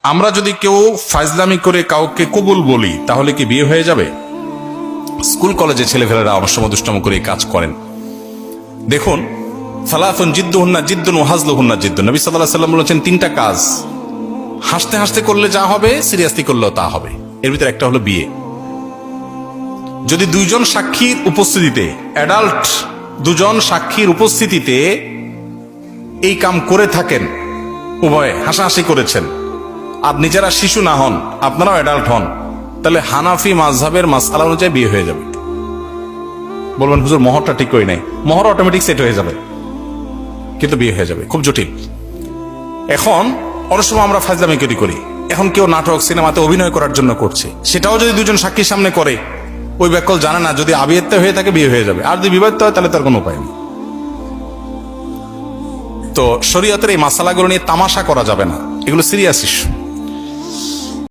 আমরা যদি কেউ ফাজলামি করে কাউকে কবুল বলি তাহলে কি বিয়ে হয়ে যাবে? স্কুল কলেজে ছেলেফেলেরা অনেক সময় দুষ্টম করে এই কাজ করেন। দেখুন, সালাতুন জিদ্দুহুন্না জিদ্দুন ওয়া হাজলুহুন্না জিদ্দুন। নবী সাল্লাল্লাহু আলাইহি ওয়াসাল্লাম বলেছেন তিনটা কাজ হাসতে হাসতে করলে যা হবে সিরিয়াসলি করলেও তা হবে। এর ভিতরে একটা হলো বিয়ে। যদি দুইজন সাক্ষীর উপস্থিতিতে, অ্যাডাল্ট দুজন সাক্ষীর উপস্থিতিতে এই কাম করে থাকেন, উভয়ে হাসাহাসি করেছেন, আর নিজেরা শিশু না হন, আপনারাও অ্যাডাল্ট হন, তাহলে হানাফি মাযহাবের মাসআলা অনুযায়ী বিয়ে হয়ে যাবে। বলবেন হুজুর মোহরটা ঠিক করি নাই। মোহর অটোমেটিক সেট হয়ে যাবে, কিন্তু বিয়ে হয়ে যাবে। খুব জটিল। এখন অনেক সময় আমরা ফাজলামি করি। এখন কেউ নাটক সিনেমাতে অভিনয় করার জন্য করছে, সেটাও যদি দুজন সাক্ষীর সামনে করে, ওই ব্যাকল জানে না যদি আবিয়াত্তে হয়ে থাকে বিয়ে হয়ে যাবে, আর যদি বিবাহিত হয় তাহলে তার কোনো উপায় নেই। তো শরীয়তের এই মাসালাগুলো নিয়ে তামাশা করা যাবে না, এগুলো সিরিয়াস ইস্যু।